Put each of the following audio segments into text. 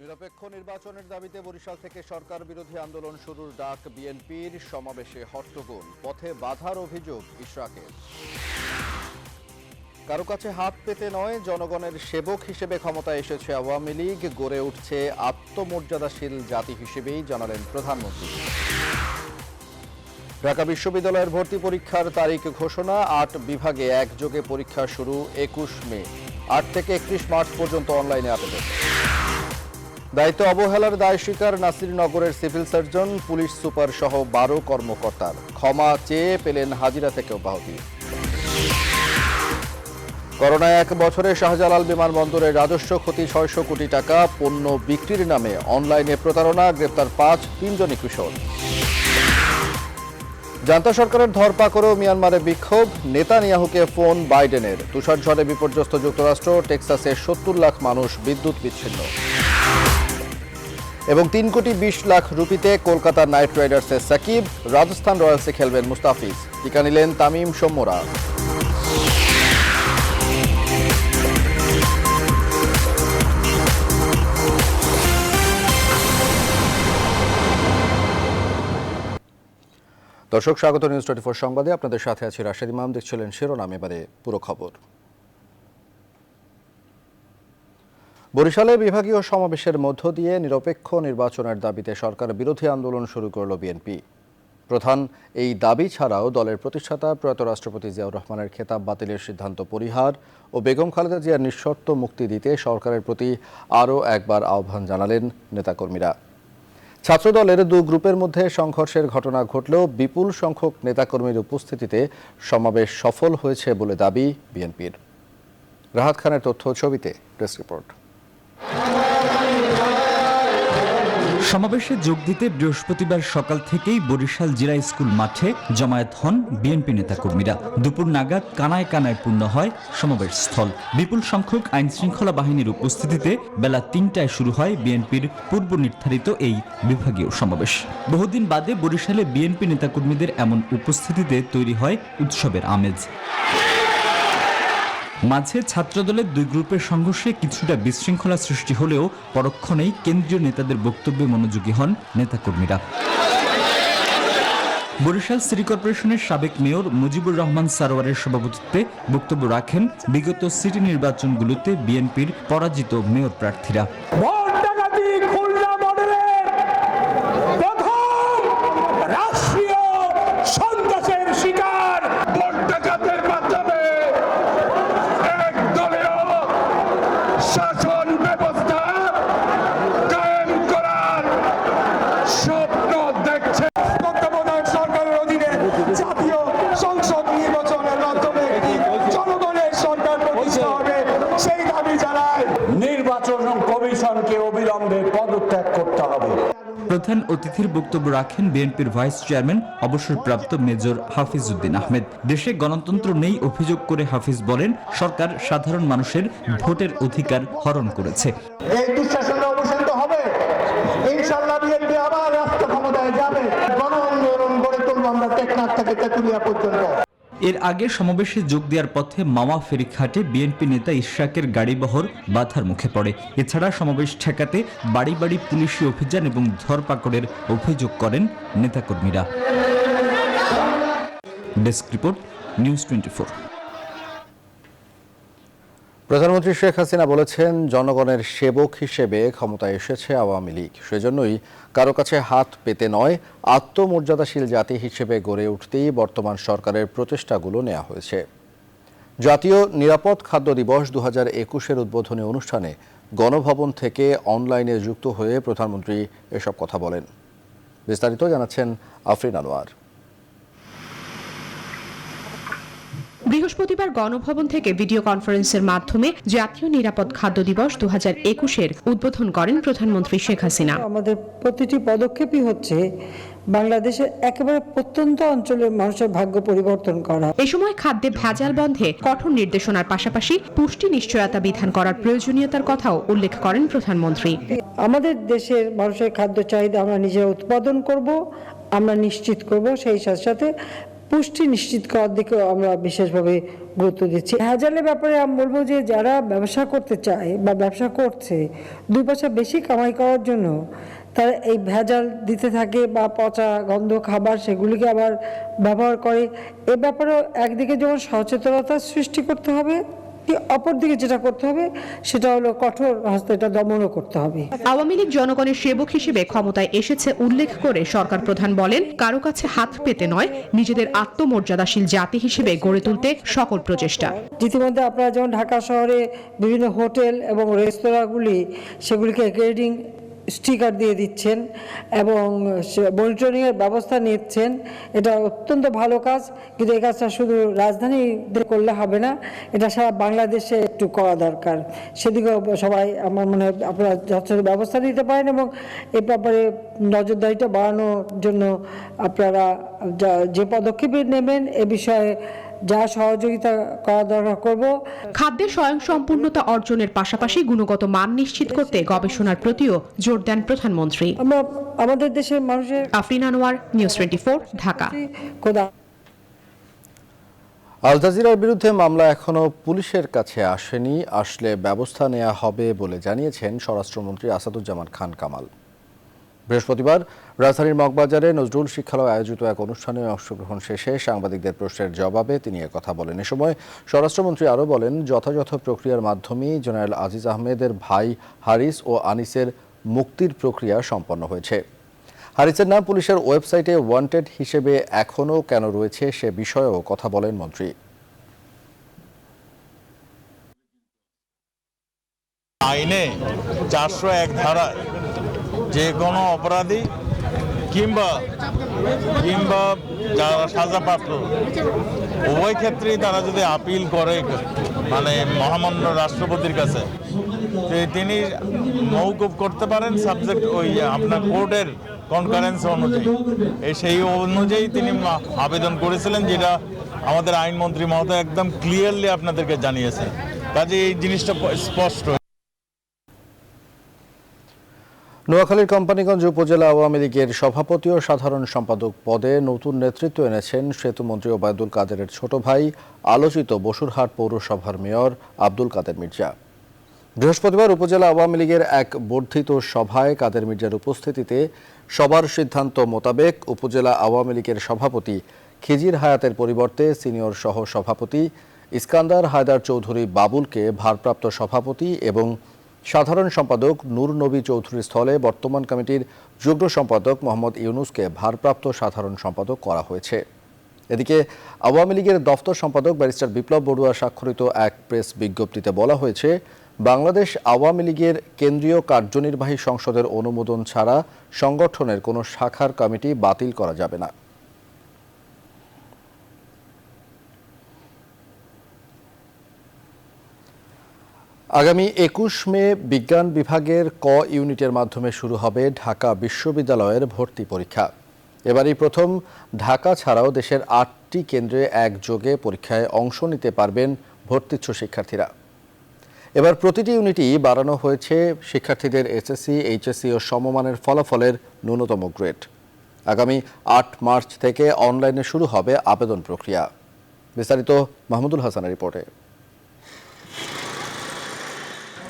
নিরপেক্ষ নির্বাচনের দাবিতে বরিশাল থেকে সরকার বিরোধী আন্দোলন শুরুর ডাক বিএনপির। সমাবেশে হট্টগোল, পথে বাধার অভিযোগ ইশরাকের। কারো কাছে হাত পেতে নয়, জনগণের সেবক হিসেবে ক্ষমতায় এসেছে আওয়ামী লীগ, গড়ে উঠছে আত্মমর্যাদাশীল জাতি হিসেবেই জানালেন প্রধানমন্ত্রী। ঢাকা বিশ্ববিদ্যালয়ের ভর্তি পরীক্ষার তারিখ ঘোষণা, ৮ বিভাগে একযোগে পরীক্ষা শুরু ২১ মে, ৮ থেকে ৩১ মার্চ পর্যন্ত অনলাইনে আবেদন। দায়িত্ব অবহেলার দায় স্বীকার নাসিরনগরের সিভিল সার্জন, পুলিশ সুপার সহ ১২ কর্মকর্তার। ক্ষমা চেয়ে পেলেন হাজিরা থেকে অব্যাহতি। করোনায় ১ বছরে শাহজালাল বিমানবন্দরের রাজস্ব ক্ষতি ৬০০ কোটি টাকা, পণ্য বিক্রির নামে অনলাইনে প্রতারণা, গ্রেপ্তার ৩ জনই কিশোর। জান্তা সরকারের ধরপাকড়েও মিয়ানমারে বিক্ষোভ, নেতানিয়াহুকে ফোন বাইডেনের। তুষারঝড়ে বিপর্যস্ত যুক্তরাষ্ট্র, টেক্সাসে ৭০ লাখ মানুষ বিদ্যুৎ বিচ্ছিন্ন। এবং ৩,২০,০০,০০০ রুপিতে কলকাতা নাইট রাইডার্সের সাকিব, রাজস্থান রয়্যালসে খেলবেন মুস্তাফিজ। টিকা নিলেন তামিম সৌম্যরা। দর্শক, স্বাগত নিউজ 24 সংবাদে। আপনাদের সাথে আছি রাশেদ ইমাম। দেখছিলেন শিরোনাম, এবারে পুরো খবর। বরিশালে বিভাগীয় সমাবেশের মধ্য দিয়ে নিরপেক্ষ নির্বাচনের দাবিতে সরকার বিরোধী আন্দোলন শুরু করল বিএনপি। প্রধান এই দাবি ছাড়াও দলের প্রতিষ্ঠাতা প্রয়াত রাষ্ট্রপতি জিয়াউর রহমানের খেতাব বাতিলের সিদ্ধান্ত পরিহার ও বেগম খালেদা জিয়ার নিঃশর্ত মুক্তি দিতে সরকারের প্রতি আরও একবার আহ্বান জানালেন নেতাকর্মীরা। ছাত্রদলের ২ গ্রুপের মধ্যে সংঘর্ষের ঘটনা ঘটলেও বিপুল সংখ্যক নেতাকর্মীর উপস্থিতিতে সমাবেশ সফল হয়েছে বলে দাবি বিএনপির। রাহাত খানের তথ্য, ছবিতে ডেস্ক রিপোর্ট। সমাবেশে যোগ দিতে বৃহস্পতিবার সকাল থেকেই বরিশাল জিলা স্কুল মাঠে জমায়েত হন বিএনপি নেতাকর্মীরা। দুপুর নাগাদ কানায় কানায় পূর্ণ হয় সমাবেশ স্থল। বিপুল সংখ্যক আইন শৃঙ্খলা বাহিনীর উপস্থিতিতে বেলা ৩টায় শুরু হয় বিএনপির পূর্ব নির্ধারিত এই বিভাগীয় সমাবেশ। বহুদিন বাদে বরিশালে বিএনপি নেতাকর্মীদের এমন উপস্থিতিতে তৈরি হয় উৎসবের আমেজ। মাঝে ছাত্রদলের ২ গ্রুপের সংঘর্ষে কিছুটা বিশৃঙ্খলা সৃষ্টি হলেও পরক্ষণেই কেন্দ্রীয় নেতাদের বক্তব্যে মনোযোগী হন নেতাকর্মীরা। বরিশাল সিটি কর্পোরেশনের সাবেক মেয়র মুজিবুর রহমান সারোয়ারের সভাপতিত্বে বক্তব্য রাখেন বিগত সিটি নির্বাচনগুলোতে বিএনপির পরাজিত মেয়র প্রার্থীরা। প্রধান অতিথির বক্তব্য রাখেন বিএনপির ভাইস চেয়ারম্যান অবসরপ্রাপ্ত মেজর হাফিজ উদ্দিন আহমেদ। দেশে গণতন্ত্র নেই অভিযোগ করে হাফিজ বলেন, সরকার সাধারণ মানুষের ভোটের অধিকার হরণ করেছে। এই দুঃশাসন অবসান হবে, ইনশাআল্লাহ বিএনপি আবার রাষ্ট্র ক্ষমতায় যাবে। গণ আন্দোলন গড়ে তুলব আমরা টেকনাফ থেকে তেতুলিয়া পর্যন্ত। এর আগে সমাবেশে যোগ দেওয়ার পথে মাওয়া ফেরিঘাটে বিএনপি নেতা ইশরাকের গাড়িবহর বাধার মুখে পড়ে। এছাড়া সমাবেশ ঠেকাতে বাড়ি বাড়ি পুলিশি অভিযান এবং ধরপাকড়ের অভিযোগ করেন নেতাকর্মীরা। Desk report, news 24। প্রধানমন্ত্রী শেখ হাসিনা বলেছেন, জনগণের সেবক হিসেবে ক্ষমতায় এসেছে আওয়ামী লীগ। সেজন্যই কারো কাছে হাত পেতে নয়, আত্মমর্যাদাশীল জাতি হিসেবে গড়ে উঠতেই বর্তমান সরকারের প্রচেষ্টাগুলো নেওয়া হয়েছে। জাতীয় নিরাপদ খাদ্য দিবস ২০২১-এর উদ্বোধনী অনুষ্ঠানে গণভবন থেকে অনলাইনে যুক্ত হয়ে প্রধানমন্ত্রী এসব কথা বলেন। বিস্তারিত জানাচ্ছেন আফরিন আনোয়ার। বৃহস্পতিবার গণভবন থেকে ভিডিও কনফারেন্সের মাধ্যমে জাতীয় নিরাপদ খাদ্য দিবস ২০২১-এর উদ্বোধন করেন প্রধানমন্ত্রী শেখ হাসিনা। আমাদের প্রতিটি পদক্ষেপই হচ্ছে বাংলাদেশের একেবারে প্রত্যন্ত অঞ্চলের মানুষের ভাগ্য পরিবর্তন করা। এই সময় খাদ্যে ভেজাল বন্ধে কঠোর নির্দেশনার পাশাপাশি পুষ্টি নিশ্চয়তা বিধান করার প্রয়োজনীয়তার কথাও উল্লেখ করেন প্রধানমন্ত্রী। আমাদের দেশের মানুষের খাদ্য চাহিদা আমরা নিজেরা উৎপাদন করব, আমরা নিশ্চিত করব, সেই সাথে সাথে পুষ্টি নিশ্চিত করার দিকে আমরা বিশেষভাবে গুরুত্ব দিচ্ছি। ভেজালের ব্যাপারে আমি বলবো যে যারা ব্যবসা করতে চায় বা ব্যবসা করছে 2 পয়সা বেশি কামাই করার জন্য তারা এই ভেজাল দিতে থাকে বা পচা গন্ধ খাবার সেগুলিকে আবার ব্যবহার করে। এ ব্যাপারেও একদিকে যেমন সচেতনতা সৃষ্টি করতে হবে, অপরদিকে যেটা করতে হবে সেটা হলো কঠোর হস্তে এটা দমনও করতে হবে। আওয়ামী লীগ জনগণের সেবক হিসেবে ক্ষমতায় এসেছে উল্লেখ করে সরকার প্রধান বলেন, কারো কাছে হাত পেতে নয়, নিজেদের আত্মমর্যাদাশীল জাতি হিসেবে গড়ে তুলতে সকল প্রচেষ্টা। ইতিমধ্যে আপনারা যেমন ঢাকা শহরে বিভিন্ন হোটেল এবং রেস্তোরাঁগুলি সেগুলিকে গ্রেডিং স্টিকার দিয়ে দিচ্ছেন এবং মনিটরিংয়ের ব্যবস্থা নিচ্ছেন, এটা অত্যন্ত ভালো কাজ। কিন্তু এই কাজটা শুধু রাজধানীতে করলে হবে না, এটা সারা বাংলাদেশে একটু করা দরকার। সেদিকে সবাই আমার মনে হয় আপনারা যথাযথ ব্যবস্থা নিতে পারেন এবং এ ব্যাপারে নজরদারিটা বাড়ানোর জন্য আপনারা যে পদক্ষেপ নেবেন এ বিষয়ে যা সহযোগিতা করা দরকার করব। খাদ্যের স্বয়ংসম্পূর্ণতা অর্জনের পাশাপাশি গুণগত মান নিশ্চিত করতে গবেষণার প্রতিও জোর দেন প্রধানমন্ত্রী। আমরা আমাদের দেশের মানুষের আফরিন আনোয়ার, নিউজ 24, ঢাকা। আল জাজিরার বিরুদ্ধে মামলা এখনো পুলিশের কাছে আসেনি, আসলে ব্যবস্থা নেওয়া হবে বলে জানিয়েছেন স্বরাষ্ট্রমন্ত্রী আসাদুজ্জামান খান কামাল। বৃহস্পতিবার রাজধানীর মগবাজারে নজরুল শিক্ষালয়ে আয়োজিত এক অনুষ্ঠানে অংশগ্রহণ শেষে সাংবাদিকদের প্রশ্নের জবাবে তিনি কথা বলেন। এ সময় স্বরাষ্ট্রমন্ত্রী আরও বলেন, যথাযথ প্রক্রিয়ার মাধ্যমেই জেনারেল আজিজ আহমেদের ভাই হারিস ও আনিসের মুক্তির প্রক্রিয়া সম্পন্ন হয়েছে। হারিসের নাম পুলিশের ওয়েবসাইটে ওয়ান্টেড হিসেবে এখনও কেন রয়েছে সে বিষয়েও কথা বলেন মন্ত্রী। আইনে 401 ধারায় যে কোনো অপরাধী কিংবা যারা সাজাপ্রাপ্ত উভয় ক্ষেত্রেই তারা যদি আপিল করে মানে মহামান্য রাষ্ট্রপতির কাছে, তিনি মওকুফ করতে পারেন সাবজেক্ট ওই আপনার কোর্টের কনকারেন্স অনুযায়ী। সেই অনুযায়ী তিনি আবেদন করেছিলেন, যেটা আমাদের আইনমন্ত্রী মহোদয় একদম ক্লিয়ারলি আপনাদেরকে জানিয়েছেন। কাজে এই জিনিসটা স্পষ্ট। নোয়াখালীর কোম্পানীগঞ্জ উপজেলা আওয়ামী লীগের সভাপতি ও সাধারণ সম্পাদক পদে নতুন নেতৃত্ব এনেছেন সেতুমন্ত্রী ওবায়দুল কাদেরের ছোট ভাই, আলোচিত বসুরহাট পৌরসভার মেয়র আব্দুল কাদের মির্জা। বৃহস্পতিবার উপজেলা আওয়ামী লীগের এক বর্ধিত সভায় কাদের মির্জার উপস্থিতিতে সবার সিদ্ধান্ত মোতাবেক উপজেলা আওয়ামী লীগের সভাপতি খিজির হায়াতের পরিবর্তে সিনিয়র সহ সভাপতি ইস্কান্দার হায়দার চৌধুরী বাবুলকে ভারপ্রাপ্ত সভাপতি এবং সাধারণ সম্পাদক নূর নবী চৌধুরীর স্থলে বর্তমান কমিটির যুগ্ম সম্পাদক মোহাম্মদ ইউনুসকে ভারপ্রাপ্ত সাধারণ সম্পাদক করা হয়েছে। এদিকে আওয়ামী লীগের দফতর সম্পাদক ব্যারিস্টার বিপ্লব বড়ুয়া স্বাক্ষরিত এক প্রেস বিজ্ঞপ্তিতে বলা হয়েছে, বাংলাদেশ আওয়ামী লীগের কেন্দ্রীয় কার্যনির্বাহী সংসদের অনুমোদন ছাড়া সংগঠনের কোনো শাখার কমিটি বাতিল করা যাবে না। আগামী 21 মে বিজ্ঞান বিভাগের ক ইউনিটের মাধ্যমে শুরু হবে ঢাকা বিশ্ববিদ্যালয়ের ভর্তি পরীক্ষা। এবারই প্রথম ঢাকা ছাড়াও দেশের 8টি কেন্দ্রে একযোগে পরীক্ষায় অংশ নিতে পারবেন ভর্তিচ্ছু শিক্ষার্থীরা। এবার প্রতিটি ইউনিটই বাড়ানো হয়েছে শিক্ষার্থীদের এসএসসি, এইচএসসি ও সমমানের ফলাফলের ন্যূনতম গ্রেড। আগামী 8 মার্চ থেকে অনলাইনে শুরু হবে আবেদন প্রক্রিয়া। বিস্তারিত মাহমুদুল হাসানের রিপোর্টে।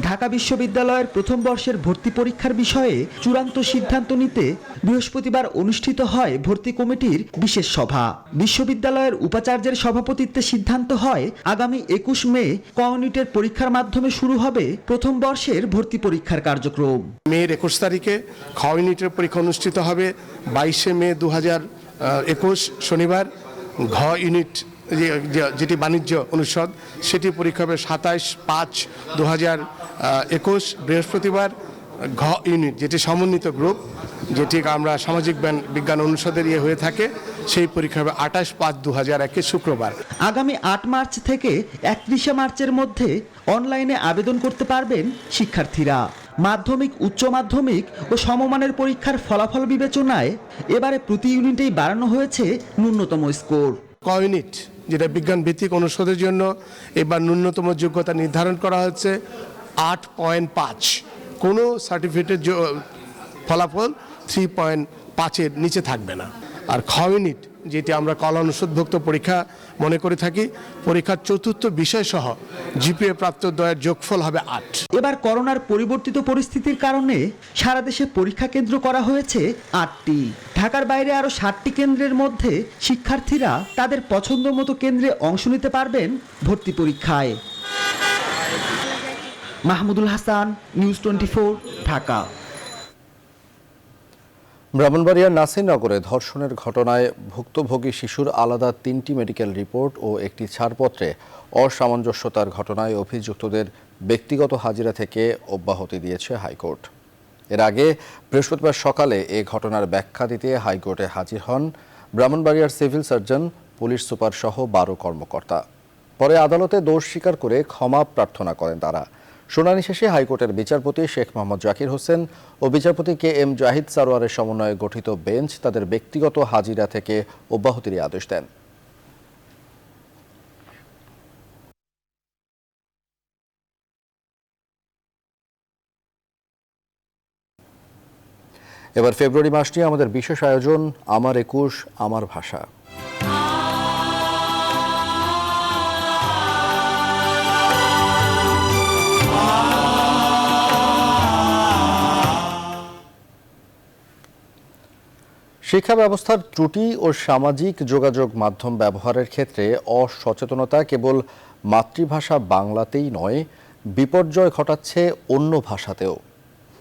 ঢাকা বিশ্ববিদ্যালয়ের প্রথম বর্ষের ভর্তি পরীক্ষার বিষয়ে চূড়ান্ত সিদ্ধান্ত নিতে বৃহস্পতিবার অনুষ্ঠিত হয় ভর্তি কমিটির বিশেষ সভা। বিশ্ববিদ্যালয়ের উপাচার্যের সভাপতিত্বে সিদ্ধান্ত হয় আগামী 21 মে ক ইউনিটের পরীক্ষার মাধ্যমে শুরু হবে প্রথম বর্ষের ভর্তি পরীক্ষার কার্যক্রম। মের 21 তারিখে খ ইউনিটের পরীক্ষা অনুষ্ঠিত হবে। 22 মে 2021 শনিবার ঘ ইউনিট যেটি বাণিজ্য অনুষদ সেটি পরীক্ষা হবে 27/5/2021 বৃহস্পতিবার। ঘ ইউনিট যেটি সমন্বিত গ্রুপ, যেটি আমরা সামাজিক বিজ্ঞান অনুষদের হয়ে থাকে, সেই পরীক্ষা হবে 28/5/2021 শুক্রবার। আগামী 8 মার্চ থেকে 31 মার্চের মধ্যে অনলাইনে আবেদন করতে পারবেন শিক্ষার্থীরা। মাধ্যমিক, উচ্চ মাধ্যমিক ও সমমানের পরীক্ষার ফলাফল বিবেচনায় এবারে প্রতি ইউনিটেই বাড়ানো হয়েছে ন্যূনতম স্কোর। ক ইউনিট যেটা বিজ্ঞান ভিত্তিক অনুষদের জন্য এবার ন্যূনতম যোগ্যতা নির্ধারণ করা হচ্ছে 8.5। কোনো সার্টিফিকেটের ফলাফল 3.5-এর নিচে থাকবে না। আর খ ইউনিট যেটি আমরা কলানুষদভুক্ত পরীক্ষা মনে করে থাকি, পরীক্ষার চতুর্থ বিষয় সহ জিপিএ প্রাপ্ত দ্বয়ের যোগফল হবে 8। এবার করোনার পরিবর্তিত পরিস্থিতির কারণে সারা দেশে পরীক্ষা কেন্দ্র করা হয়েছে 8টি। ঢাকার বাইরে আরও 7টি কেন্দ্রের মধ্যে শিক্ষার্থীরা তাদের পছন্দ মতো কেন্দ্রে অংশ নিতে পারবেন ভর্তি পরীক্ষায়। মাহমুদুল হাসান, নিউজ 24, ঢাকা। ব্রাহ্মণবাড়িয়ার নাসিরনগরে ধর্ষণের ঘটনায় ভুক্তভোগী শিশুর আলাদা 3টি মেডিকেল রিপোর্ট ও একটি ছাড়পত্রে অসামঞ্জস্যতার ঘটনায় অভিযুক্তদের ব্যক্তিগত হাজিরা থেকে অব্যাহতি দিয়েছে হাইকোর্ট। এর আগে বৃহস্পতিবার সকালে এ ঘটনার ব্যাখ্যা দিতে হাইকোর্টে হাজির হন ব্রাহ্মণবাড়িয়ার সিভিল সার্জন, পুলিশ সুপার সহ 12 কর্মকর্তা। পরে আদালতে দোষ স্বীকার করে ক্ষমা প্রার্থনা করেন তারা। শুনানি শেষে হাইকোর্টের বিচারপতি শেখ মোহাম্মদ জাকির হোসেন ও বিচারপতি KM জাহিদ সারোয়ারের সমন্বয়ে গঠিত বেঞ্চ তাদের ব্যক্তিগত হাজিরা থেকে অব্যাহতির আদেশ দেন। এবার ফেব্রুয়ারি মাস নিয়ে আমাদের বিশেষ আয়োজন আমার 21 আমার ভাষা। শিক্ষা ব্যবস্থার ত্রুটি ও সামাজিক যোগাযোগ মাধ্যম ব্যবহারের ক্ষেত্রে অসচেতনতা কেবল মাতৃভাষা বাংলাতেই নয়, বিপর্যয় ঘটাচ্ছে অন্য ভাষাতেও,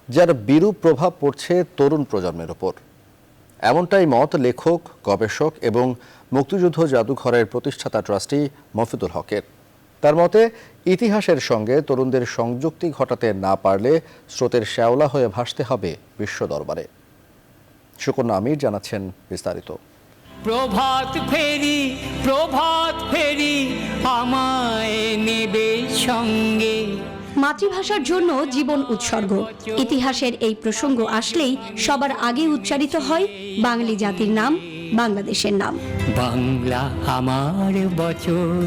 যার বিরূপ প্রভাব পড়ছে তরুণ প্রজন্মের ওপর। এমনটাই মত লেখক, গবেষক এবং মুক্তিযুদ্ধ জাদুঘরের প্রতিষ্ঠাতা ট্রাস্টি মফিদুল হকের। তার মতে, ইতিহাসের সঙ্গে তরুণদের সংযুক্তি ঘটাতে না পারলে স্রোতের শ্যাওলা হয়ে ভাসতে হবে বিশ্ব দরবারে। সুকন্যা আমির জানাচ্ছেন বিস্তারিত। প্রভাত ফেরি আমায় নেবে সঙ্গে। মাতৃভাষার জন্য জীবন উৎসর্গ। ইতিহাসের এই প্রসঙ্গ আসলেই সবার আগে উচ্চারিত হয় বাঙালি জাতির নাম, বাংলাদেশের নাম। বাংলা আমার বচন।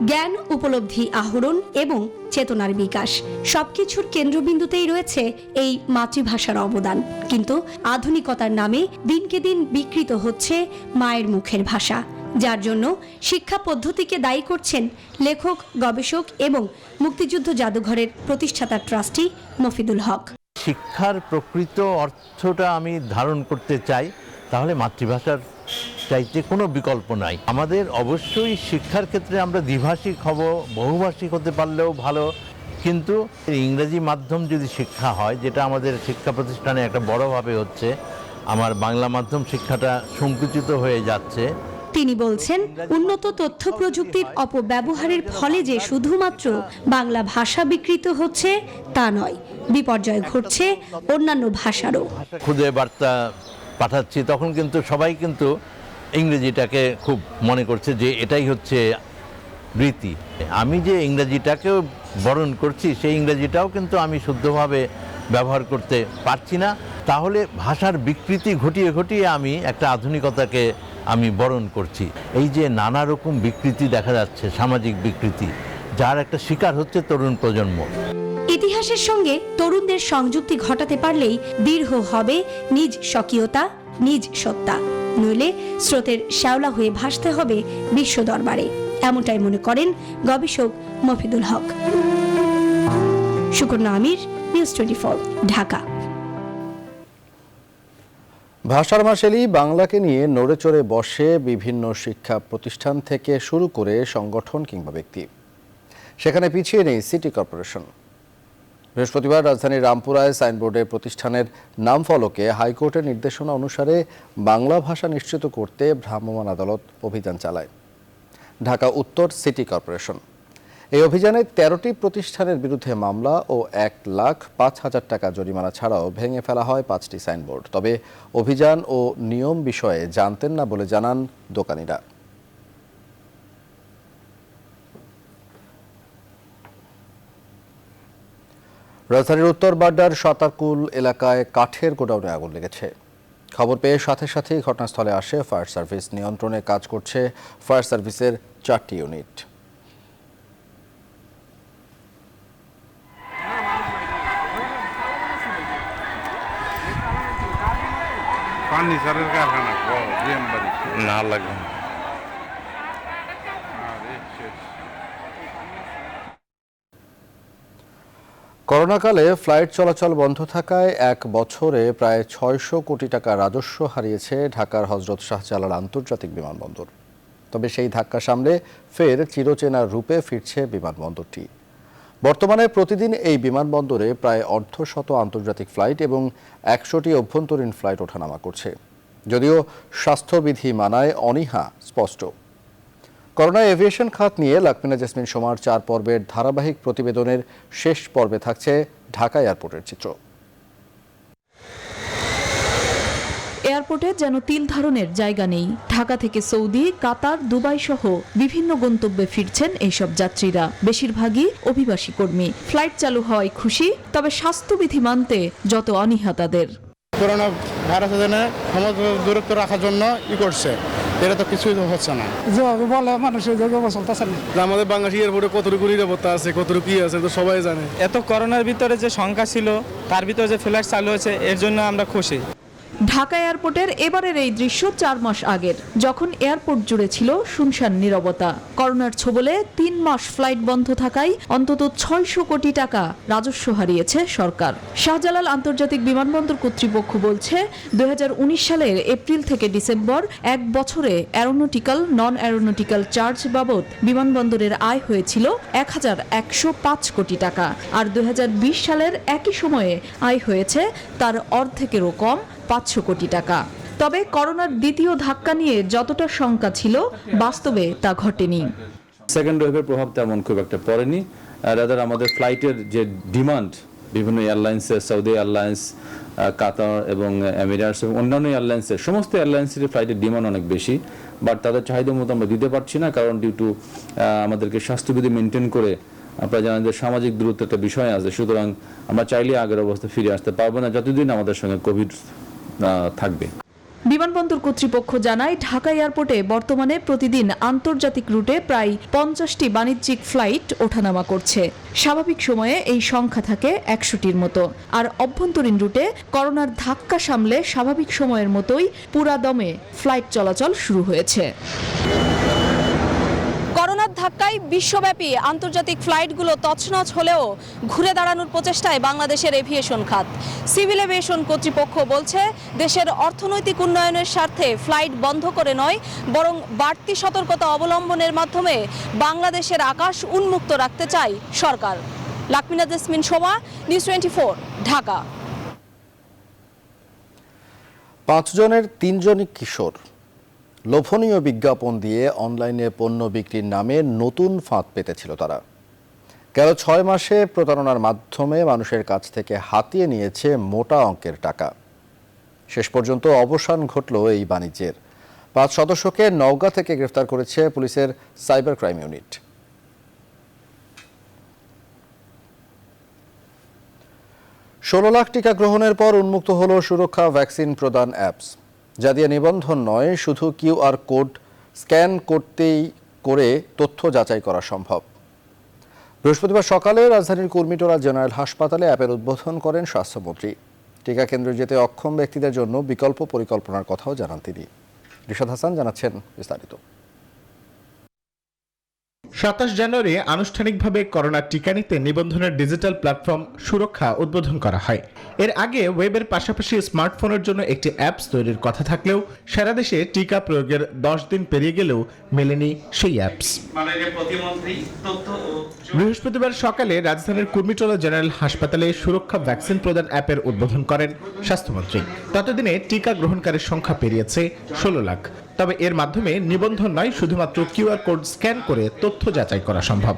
জ্ঞান, উপলব্ধি আহরণ এবং চেতনার বিকাশ সবকিছুর কেন্দ্রবিন্দুতেই রয়েছে এই মাতৃভাষার অবদান। কিন্তু আধুনিকতার নামে দিনকে দিন বিকৃত হচ্ছে মায়ের মুখের ভাষা, যার জন্য শিক্ষা পদ্ধতিকে দায়ী করছেন লেখক, গবেষক এবং মুক্তিযুদ্ধ জাদুঘরের প্রতিষ্ঠাতা ট্রাস্টি মফিদুল হক। শিক্ষার প্রকৃত অর্থটা আমি ধারণ করতে চাই, তাহলে মাতৃভাষার চাইতে কোনো বিকল্প নাই। আমাদের অবশ্যই শিক্ষার ক্ষেত্রে আমরা দ্বিভাষিক হব, বহুভাষিক হতে পারলেও ভালো, কিন্তু ইংরেজি মাধ্যম যদি শিক্ষা হয়, যেটা আমাদের শিক্ষা প্রতিষ্ঠানে একটা বড়ভাবে হচ্ছে, আমার বাংলা মাধ্যম শিক্ষাটা সংকুচিত হয়ে যাচ্ছে। তিনি বলছেন, উন্নত তথ্য প্রযুক্তির অপব্যবহারের ফলে যে শুধুমাত্র বাংলা ভাষা বিকৃত হচ্ছে তা নয়, বিপর্যয় ঘটছে অন্যান্য ভাষারও। খুদে বার্তা পাঠাচ্ছি, তখন কিন্তু সবাই কিন্তু ইংরেজিটাকে খুব মনে করছে যে এটাই হচ্ছে রীতি। আমি যে ইংরেজিটাকেও বরণ করছি, সেই ইংরেজিটাও কিন্তু আমি শুদ্ধভাবে ব্যবহার করতে পারছি না। তাহলে ভাষার বিকৃতি ঘটিয়ে ঘটিয়ে আমি একটা আধুনিকতাকে আমি বরণ করছি। এই যে নানা রকম বিকৃতি দেখা যাচ্ছে, সামাজিক বিকৃতি, যার একটা শিকার হচ্ছে তরুণ প্রজন্ম। ইতিহাসের সঙ্গে তরুণদের সংযুক্তি ঘটাতে পারলেই দৃঢ় হবে নিজ স্বকীয়তা, নিজ সত্তা, নইলে স্রোতের শ্যাওলা হয়ে ভাসতে হবে বিশ্ব দরবারে। এমনটাই মনে করেন গবেষক মফিদুল হক। সুকন্যা আমির, নিউজ 24, ঢাকা। ভাষার মাসেলি বাংলাকে নিয়ে নড়ে চড়ে বসে বিভিন্ন শিক্ষা প্রতিষ্ঠান থেকে শুরু করে সংগঠন কিংবা ব্যক্তি। সেখানে পিছিয়ে নেই সিটি কর্পোরেশন। বৃহস্পতিবার রাজধানীর রামপুরায় সাইনবোর্ডে প্রতিষ্ঠানের নাম ফলকে হাইকোর্টের নির্দেশনা অনুসারে বাংলা ভাষা নিশ্চিত করতে ভ্রাম্যমাণ আদালত অভিযান চালায় ঢাকা উত্তর সিটি কর্পোরেশন। এই অভিযানে 13টি প্রতিষ্ঠানের বিরুদ্ধে মামলা ও 1,05,000 টাকা জরিমানা ছাড়াও ভেঙে ফেলা হয় 5টি সাইনবোর্ড। তবে অভিযান ও নিয়ম বিষয়ে জানতেন না বলে জানান দোকানিরা। রাজধানীর উত্তর বাড্ডার সাতারকুল এলাকায় কাঠের গোডাউনে আগুন লেগেছে। খবর পেয়ে সাথে সাথেই ঘটনাস্থলে আসে ফায়ার সার্ভিস। নিয়ন্ত্রণে কাজ করছে ফায়ার সার্ভিসের 4টি ইউনিট। ফার্নিচারের কারখানা না লাগে। করোনাকালে ফ্লাইট চলাচল বন্ধ থাকায় এক বছরে প্রায় ৬০০ কোটি টাকা রাজস্ব হারিয়েছে ঢাকার হযরত শাহজালাল আন্তর্জাতিক বিমানবন্দর। তবে সেই ধাক্কা সামলে ফের চিরচেনা রূপে ফিরছে বিমানবন্দরটি। বর্তমানে প্রতিদিন এই বিমানবন্দরে প্রায় অর্ধশত আন্তর্জাতিক ফ্লাইট এবং ১০০টি অভ্যন্তরীণ ফ্লাইট ওঠানামা করছে, যদিও স্বাস্থ্যবিধি মানায় অনীহা স্পষ্ট। করোনা এভিয়েশন খাত নিয়ে লাকমিনা জেসমিন সোমার ৪ পর্বের ধারাবাহিক প্রতিবেদনের শেষ পর্বে থাকছে ঢাকা এয়ারপোর্টের চিত্র। এয়ারপোর্টে যেন তিল ধারণের জায়গা নেই। ঢাকা থেকে সৌদি, কাতার, দুবাই সহ বিভিন্ন গন্তব্যে ফিরছেন এইসব যাত্রীরা, বেশিরভাগই অভিবাসী কর্মী। ফ্লাইট চালু হওয়ায় খুশি, তবে স্বাস্থ্যবিধি মানতে যত অনীহা তাদের। করোনা ভাইরাসের জন্য সমস্ত দূরত্ব রাখার জন্য করছে, এটা তো কিছুই হচ্ছে না। বলে মানুষের চলতেছে না। আমাদের বাংলাদেশ এয়ারপোর্টে কতটুকু নিরাপত্তা আছে, কতটুকু কি আছে তো সবাই জানে। এত করোনার ভিতরে যে সংখ্যা ছিল, তার ভিতরে যে ফ্লাইট চালু হয়েছে, এর জন্য আমরা খুশি। ঢাকা এয়ারপোর্টের এবারের এই দৃশ্য ৪ মাস আগের, যখন এয়ারপোর্ট জুড়ে ছিল শুনশান নীরবতা। করোনার ছোবলে ৩ মাস ফ্লাইট বন্ধ থাকায় অন্তত ৬০০ কোটি টাকা রাজস্ব হারিয়েছে সরকার। শাহজালাল আন্তর্জাতিক বিমানবন্দর কর্তৃপক্ষ বলছে ২০১৯ সালের এপ্রিল থেকে ডিসেম্বর এক বছরে অ্যারোনটিক্যাল, নন অ্যারোনটিক্যাল চার্জ বাবদ বিমানবন্দরের আয় হয়েছিল ১১০৫ কোটি টাকা, আর ২০২০ সালের একই সময়ে আয় হয়েছে তার অর্ধেকেরও কম, ৫০০ কোটি টাকা। তবে করোনার দ্বিতীয় ধাক্কা নিয়ে যতটা শঙ্কা ছিল, বাস্তবে তা ঘটেনি। সেকেন্ড ওয়েভের প্রভাব তেমন খুব একটা পড়েনি। রাদার আমাদের ফ্লাইটের যে ডিমান্ড বিভিন্ন এয়ারলাইন্সের, সৌদি এয়ারলাইন্স, কাতার এবং এমিরেটস এবং অন্যান্য এয়ারলাইন্সের, সমস্ত এয়ারলাইন্সের ফ্লাইটের ডিমান্ড অনেক বেশি, বাট তাদের চাহিদা মতো আমরা দিতে পারছি না, কারণ ডিউ টু আমাদেরকে স্বাস্থ্যবিধি মেনটেন করে, আপনারা জানেন যে সামাজিক দূরত্ব একটা বিষয় আছে, সুতরাং আমরা চাইলে আগের অবস্থা ফিরে আসতে পারবো না যতদিন আমাদের সঙ্গে কোভিড থাকবে। বিমানবন্দর কর্তৃপক্ষ জানায়, ঢাকা এয়ারপোর্টে বর্তমানে প্রতিদিন আন্তর্জাতিক রুটে প্রায় ৫০টি বাণিজ্যিক ফ্লাইট ওঠানামা করছে। স্বাভাবিক সময়ে এই সংখ্যা থাকে ১০০টির মতো, আর অভ্যন্তরীণ রুটে করোনার ধাক্কা সামলে স্বাভাবিক সময়ের মতোই পুরা দমে ফ্লাইট চলাচল শুরু হয়েছে। করোনার ধাক্কায় বিশ্বব্যাপী আন্তর্জাতিক ফ্লাইটগুলো তছনছ হলেও ঘুরে দাঁড়ানোর প্রচেষ্টায় বাংলাদেশের এভিয়েশন খাত। সিভিল এভিয়েশন কর্তৃপক্ষ বলছে, দেশের অর্থনৈতিক উন্নয়নের স্বার্থে ফ্লাইট বন্ধ করে নয়, বরং বাড়তি সতর্কতা অবলম্বনের মাধ্যমে বাংলাদেশের আকাশ উন্মুক্ত রাখতে চায় সরকার। লাকমিনা জেসমিন সোমা, নিউজ 24, ঢাকা। ৫ জনের ৩ জনই কিশোর। লোভনীয় বিজ্ঞাপন দিয়ে অনলাইনে পণ্য বিক্রির নামে নতুন ফাঁদ পেতেছিল তারা। গেল ৬ মাসে প্রতারণার মাধ্যমে মানুষের কাছ থেকে হাতিয়ে নিয়েছে মোটা অঙ্কের টাকা। শেষ পর্যন্ত অবসান ঘটল এই বাণিজ্যের। ৫ সদস্যকে নওগাঁ থেকে গ্রেফতার করেছে পুলিশের সাইবার ক্রাইম ইউনিট। ১৬ লাখ টিকা গ্রহণের পর উন্মুক্ত হলো সুরক্ষা ভ্যাকসিন প্রদান অ্যাপস, যা দিয়ে নিবন্ধন নয়, শুধু কিউআর কোড স্ক্যান করতেই করে তথ্য যাচাই করা সম্ভব। বৃহস্পতিবার সকালে রাজধানীর কুর্মিটোলা জেনারেল হাসপাতালে অ্যাপের উদ্বোধন করেন স্বাস্থ্যমন্ত্রী। টিকা কেন্দ্রে যেতে অক্ষম ব্যক্তিদের জন্য বিকল্প পরিকল্পনার কথাও জানান তিনি। রিশাদ হাসান জানাচ্ছেন বিস্তারিত। ২৭ জানুয়ারি আনুষ্ঠানিকভাবে করোনা টিকা নিতে নিবন্ধনের ডিজিটাল প্ল্যাটফর্ম সুরক্ষা উদ্বোধন করা হয়। এর আগে ওয়েবের পাশাপাশি স্মার্টফোনের জন্য একটি অ্যাপস তৈরির কথা থাকলেও সারা দেশে টিকা প্রয়োগের 10 দিন পেরিয়ে গেলেও মেলেনি সেই অ্যাপস। বৃহস্পতিবার সকালে রাজধানীর কুর্মিটোলা জেনারেল হাসপাতালে সুরক্ষা ভ্যাকসিন প্রদান অ্যাপের উদ্বোধন করেন স্বাস্থ্যমন্ত্রী। ততদিনে টিকা গ্রহণকারীর সংখ্যা পেরিয়েছে ১৬ লাখ। তবে এর মাধ্যমে নিবন্ধন নয়, শুধুমাত্র কিউআর কোড স্ক্যান করে তথ্য যাচাই করা সম্ভব।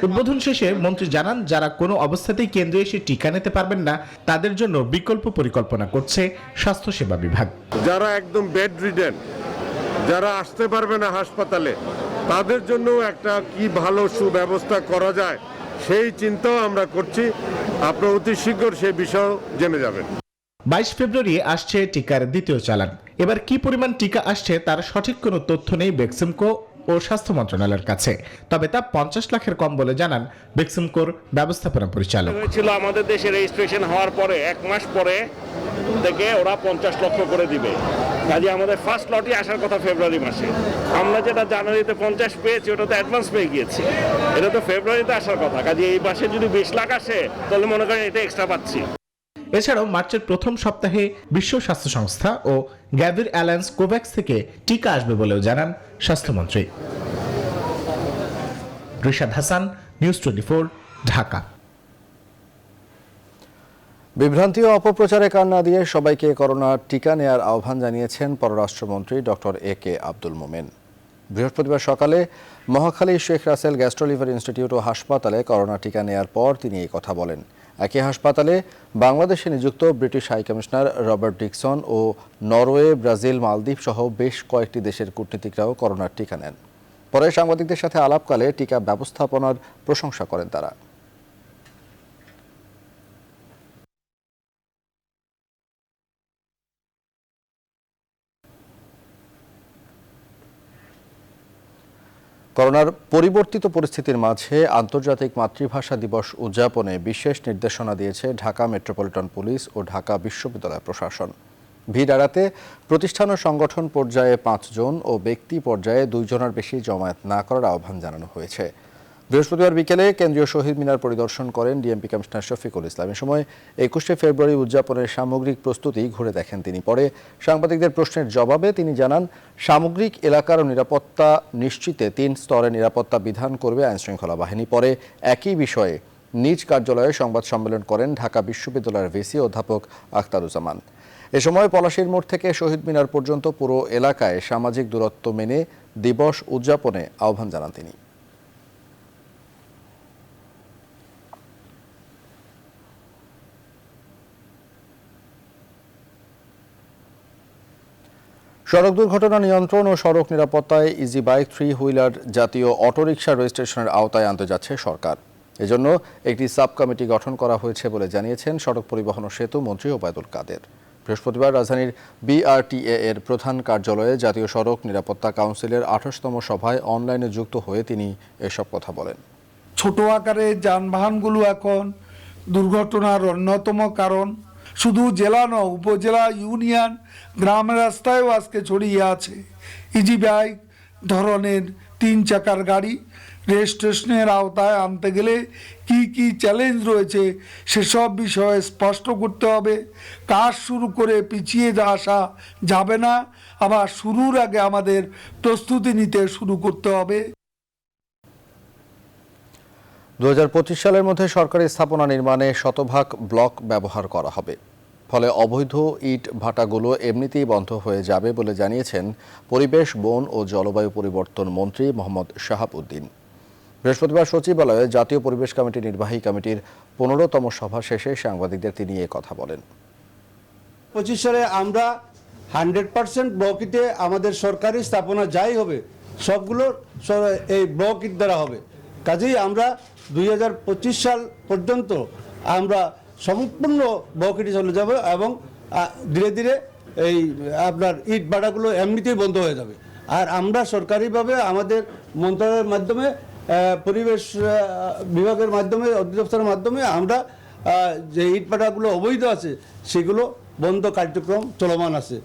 উদ্বোধন শেষে মন্ত্রী জানান, যারা কোনো অবস্থাতেই কেন্দ্রে এসে টিকা নিতে পারবেন না, তাদের জন্য বিকল্প পরিকল্পনা করছে স্বাস্থ্যসেবা বিভাগ। যারা একদম বেড রিডেন, যারা আসতে পারবে না হাসপাতালে, তাদের জন্য একটা কি ভালো সুব্যবস্থা করা যায় সেই চিন্তাও আমরা করছি। আপনারা অতি শীঘ্র সেই বিষয়ে জেনে যাবেন। ২২ ফেব্রুয়ারি আসছে টিকার দ্বিতীয় চালান। এবার কি পরিমাণ টিকা আসছে তার সঠিক কোনো তথ্য নেই বেক্সিমকো ও স্বাস্থ্য মন্ত্রণালয়ের কাছে, তবে তা 50 লাখের কম বলে জানান বেক্সিমকোর ব্যবস্থাপনা পরিচালক। হয়েছিল আমাদের দেশে রেজিস্ট্রেশন হওয়ার পরে 1 মাস পরে থেকে ওরা 50 লক্ষ করে দিবে। কাজে আমাদের ফার্স্ট লটই আসার কথা ফেব্রুয়ারি মাসে। আমরা যেটা জানুয়ারিতে 50 পেয়েছি ওটা তো অ্যাডভান্স পেয়ে গিয়েছি, এটা তো ফেব্রুয়ারিতে আসার কথা। কাজে এই মাসে যদি 20 লাখ আসে তাহলে মনে করেন এটা এক্সট্রা পাচ্ছি। এছাড়াও মার্চের প্রথম সপ্তাহে বিশ্ব স্বাস্থ্য সংস্থা ও গ্যাভির অ্যালায়েন্স কোভ্যাক্স থেকে টিকা আসবে বলেও জানান স্বাস্থ্যমন্ত্রী। রিশাদ হাসান, নিউজ 24, ঢাকা। বিভ্রান্তি ও অপপ্রচারে কান না দিয়ে সবাইকে করোনার টিকা নেয়ার আহ্বান জানিয়েছেন পররাষ্ট্রমন্ত্রী ডক্টর এ.কে আব্দুল মোমেন। বৃহস্পতিবার সকালে মহাখালী শেখ রাসেল গ্যাস্ট্রোলিভার ইনস্টিটিউট ও হাসপাতালে করোনা টিকা নেয়ার পর তিনি এই কথা বলেন। একই হাসপাতালে বাংলাদেশে নিযুক্ত British high commissioner Robert Dixon ও নরওয়ে, ব্রাজিল, মালদ্বীপ সহ বেশ কয়েকটি দেশের কূটনীতিকরাও করোনার টিকা নেন। পরে সাংবাদিকদের সাথে আলাপকালে টিকা ব্যবস্থাপনার প্রশংসা করেন তারা। করোনার পরিবর্তিত পরিস্থিতির মাঝে আন্তর্জাতিক মাতৃভাষা দিবস উদযাপনে বিশেষ নির্দেশনা দিয়েছে ঢাকা মেট্রোপলিটন পুলিশ ও ঢাকা বিশ্ববিদ্যালয় প্রশাসন। ভিড় এড়াতে প্রতিষ্ঠান ও সংগঠন পর্যায়ে 5 জন ও ব্যক্তি পর্যায়ে 2 জনের বেশি জমায়েত না করার আহ্বান জানানো হয়েছে। বৃহস্পতিবার বিকেলে কেন্দ্রীয় শহীদ মিনার পরিদর্শন করেন ডিএমপি কমিশনার শফিকুল ইসলাম। এ সময় 21শে ফেব্রুয়ারি উদযাপনের সামগ্রিক প্রস্তুতি ঘুরে দেখেন তিনি। পরে সাংবাদিকদের প্রশ্নের জবাবে তিনি জানান, সামগ্রিক এলাকার নিরাপত্তা নিশ্চিতে 3 স্তরে নিরাপত্তা বিধান করবে আইনশৃঙ্খলা বাহিনী। পরে একই বিষয়ে নিজ কার্যালয়ে সংবাদ সম্মেলন করেন ঢাকা বিশ্ববিদ্যালয়ের ভিসি অধ্যাপক আখতারুজ্জামান। এ সময় পলাশীর মোড় থেকে শহীদ মিনার পর্যন্ত পুরো এলাকায় সামাজিক দূরত্ব মেনে দিবস উদযাপনে আহ্বান জানান তিনি। সড়ক দুর্ঘটনা নিয়ন্ত্রণ ও সড়ক নিরাপত্তায় ইজি বাইক 3 হুইলার জাতীয় অটোরিকশা রেজিস্ট্রেশনের আওতায় আনতে যাচ্ছে সরকার। এজন্য একটি সাব কমিটি গঠন করা হয়েছে বলে জানিয়েছেন সড়ক পরিবহন ও সেতু মন্ত্রী ওবায়দুল কাদের। বৃহস্পতিবার রাজধানীর বিআরটিএ এর প্রধান কার্যালয়ে জাতীয় সড়ক নিরাপত্তা কাউন্সিলের 28তম সভায় অনলাইনে যুক্ত হয়ে তিনি এসব কথা বলেন। ছোট আকারের যানবাহনগুলো এখন দুর্ঘটনার অন্যতম কারণ। শুধু জেলা নয়, উপজেলা, ইউনিয়ন, গ্রামের রাস্তায়ও আজকে ছড়িয়ে আছে। ইজি বাইক ধরনের 3 চাকার গাড়ি রেজিস্ট্রেশনের আওতায় আনতে গেলে কি কি চ্যালেঞ্জ রয়েছে সেসব বিষয়ে স্পষ্ট করতে হবে। কাজ শুরু করে পিছিয়ে আসা যাবে না, আবার শুরুর আগে আমাদের প্রস্তুতি নিতে শুরু করতে হবে। 2025 সালের মধ্যে সরকারি স্থাপনা নির্মাণে 100% ব্লক ব্যবহার করা হবে। ফলে অবৈধ ইট ভাটাগুলো এমনিতেই বন্ধ হয়ে যাবে বলে জানিয়েছেন পরিবেশ, বন ও জলবায়ু পরিবর্তন মন্ত্রী মোহাম্মদ শাহাব উদ্দিন। বৃহস্পতিবার সচিবালয়ে জাতীয় পরিবেশ কমিটি নির্বাহী কমিটির 15তম সভা শেষে সাংবাদিকদের তিনি এ কথা বলেন। 25 সালে আমরা 100% ব্লক ইটে আমাদের সরকারি স্থাপনা যাই হবে সবগুলো এই ব্লক ইট দ্বারা হবে। কাজেই আমরা 2025 সাল পর্যন্ত আমরা সম্পূর্ণ ব্লক ইটে চলে যাব এবং ধীরে ধীরে এই আপনার ইট ভাটাগুলো এমনিতেই বন্ধ হয়ে যাবে। আর আমরা সরকারিভাবে আমাদের মন্ত্রণালয়ের মাধ্যমে, পরিবেশ বিভাগের মাধ্যমে, অধিদপ্তরের মাধ্যমে আমরা যে ইট ভাটাগুলো অবৈধ আছে সেগুলো বন্ধ কার্যক্রম চলমান আছে।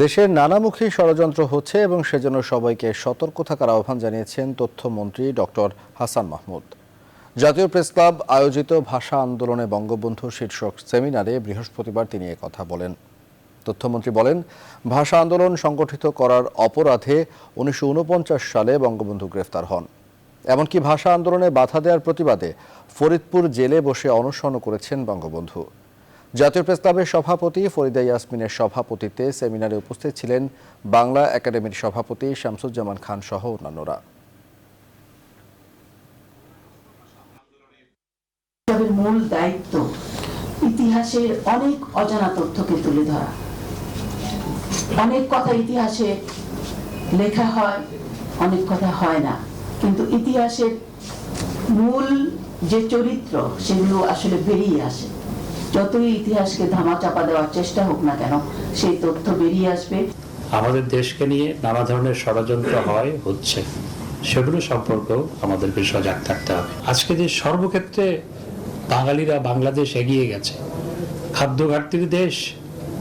দেশের নানামুখী ষড়যন্ত্র হচ্ছে এবং সেজন্য সবাইকে সতর্ক থাকার আহ্বান জানিয়েছেন তথ্যমন্ত্রী ডক্টর হাসান মাহমুদ। জাতীয় প্রেস ক্লাব আয়োজিত ভাষা আন্দোলনে বঙ্গবন্ধু শীর্ষক সেমিনারে বৃহস্পতিবার তিনি কথা বলেন। তথ্যমন্ত্রী বলেন, ভাষা আন্দোলন সংগঠিত করার অপরাধে 1949 সালে বঙ্গবন্ধু গ্রেফতার হন। এমনকি ভাষা আন্দোলনে বাধা দেওয়ার প্রতিবাদে ফরিদপুর জেলে বসে অনশন করেছেন বঙ্গবন্ধু। জাতীয় প্রেস ক্লাবের সভাপতি ফরিদা ইয়াসমিনের সভাপতিত্বে সেমিনারে উপস্থিত ছিলেন বাংলা একাডেমির সভাপতি শামসুজ্জামান খান সহ অন্যান্যরা। মূল দায়িত্ব ইতিহাসের অনেক অজানা তথ্যকে তুলে ধরা। অনেক কথা ইতিহাসে লেখা হয়, অনেক কথা হয় না, কিন্তু ইতিহাসের মূল যে চরিত্র সেগুলো আসলে বেরিয়ে আসে। যতই ইতিহাসকে ধামাচাপা দেওয়ার চেষ্টা হোক না কেন, সেই তথ্য বেরিয়ে আসবে। আমাদের দেশকে নিয়ে নানা ধরনের ষড়যন্ত্র হচ্ছে, সেগুলো সম্পর্কেও আমাদেরকে সজাগ থাকতে হবে। আজকে যে সর্বক্ষেত্রে বাঙালিরা বাংলাদেশ এগিয়ে গেছে, খাদ্য ঘাটতির দেশ,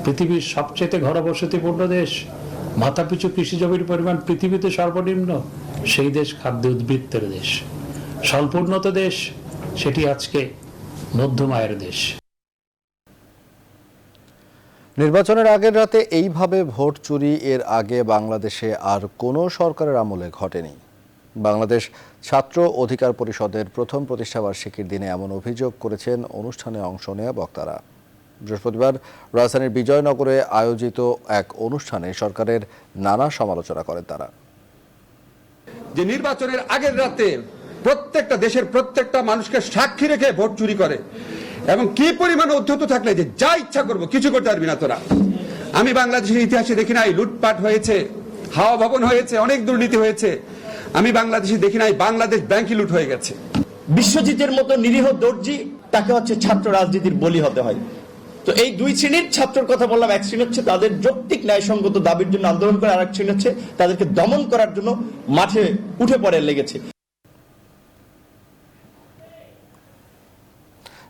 পৃথিবীর সবচেয়ে ঘনবসতিপূর্ণ দেশ, মাথাপিছু কৃষি জমির পরিমাণ পৃথিবীতে সর্বনিম্ন, সেই দেশ খাদ্য উদ্বৃত্তের দেশ, স্বল্প উন্নত দেশ, সেটি আজকে মধ্যম আয়ের দেশ। নির্বাচনের আগের রাতে এইভাবে ভোট চুরি এর আগে বাংলাদেশে আর কোনো সরকারের আমলে ঘটেনি। বাংলাদেশ ছাত্র অধিকার পরিষদের প্রথম প্রতিষ্ঠাবার্ষিকীর দিনে এমন অভিযোগ করেছেন অনুষ্ঠানে অংশ নেওয়া বক্তারা। বৃহস্পতিবার রাজধানীর বিজয়নগরে আয়োজিত এক অনুষ্ঠানে সরকারের নানা সমালোচনা করেন তারা। যে নির্বাচনের আগের রাতে প্রত্যেকটা দেশের প্রত্যেকটা মানুষকে সাক্ষী রেখে ভোট চুরি করে এবং কি পরিমাণে উদ্ধত থাকলে যে যা ইচ্ছা করবো কিছু করতে পারবি না তোরা। আমি বাংলাদেশের ইতিহাসে দেখি নাই লুটপাট হয়েছে, হাওয়া ভবন হয়েছে, অনেক দুর্নীতি হয়েছে। আমি বাংলাদেশে দেখি নাই বাংলাদেশ ব্যাংকই লুট হয়ে গেছে। বিশ্বজিতের মতো নিরীহ দর্জি, তাকে হচ্ছে ছাত্র রাজনীতির বলি হতে হয়। তো এই দুই শ্রেণীর ছাত্রের কথা বললাম। এক শ্রেণী হচ্ছে তাদের যৌক্তিক ন্যায়সঙ্গত দাবির জন্য আন্দোলন করে, আর এক শ্রেণী হচ্ছে তাদেরকে দমন করার জন্য মাঠে উঠে পড়ে লেগেছে।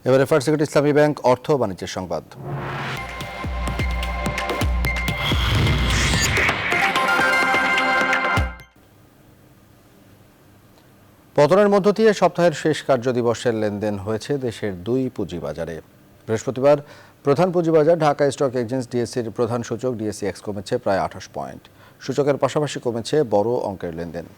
এবারে ফার্স্ট সেক্রেটারি ইসলামী ব্যাংক অর্থ ও বাণিজ্যের সংবাদ। পতনের মধ্য দিয়ে সপ্তাহের শেষ কার্যদিবসের লেনদেন হয়েছে দেশের দুই পুঁজিবাজারে। বৃহস্পতিবার প্রধান পুঁজিবাজার ঢাকা স্টক এক্সচেঞ্জ ডিএসসির প্রধান সূচক ডিএসসিএক্স কমেছে প্রায় 28 পয়েন্ট। সূচকের পাশাপাশি কমেছে বড় অঙ্কের লেনদেন।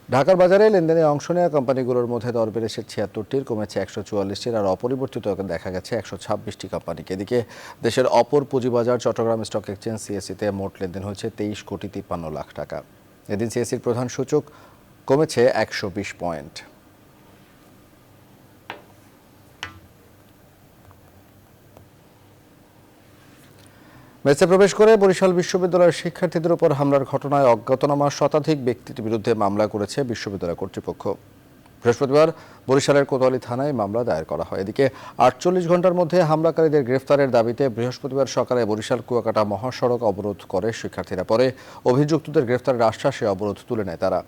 ঢাকার বাজারে লেনদেনে অংশ নেওয়া কোম্পানিগুলোর মধ্যে দর বেড়েছে 76টির, কমেছে 144টির, আর অপরিবর্তিত দেখা গেছে 126টি কোম্পানিকে। এদিকে দেশের অপর পুঁজিবাজার চট্টগ্রাম স্টক এক্সচেঞ্জ সিএসসিতে মোট লেনদেন হয়েছে 23,53 লাখ টাকা। এদিন সিএসসির প্রধান সূচক কমেছে 120 পয়েন্ট। মেসে প্রবেশ করে বরিশাল বিশ্ববিদ্যালয়ের শিক্ষার্থীদের উপর হামলার ঘটনায় অজ্ঞাতনামা শতাধিক ব্যক্তির বিরুদ্ধে মামলা করেছে বিশ্ববিদ্যালয় কর্তৃপক্ষ। বৃহস্পতিবার বরিশালের কোতোয়ালি থানায় মামলা দায়ের করা হয়। এদিকে 48 ঘন্টার মধ্যে হামলাকারীদের গ্রেফতারের দাবিতে বৃহস্পতিবার সকালে বরিশাল কুয়াকাটা মহাসড়ক অবরোধ করে শিক্ষার্থীরা। পরে অভিযুক্তদের গ্রেফতারের আশ্বাসে অবরোধ তুলে নেয় তারা।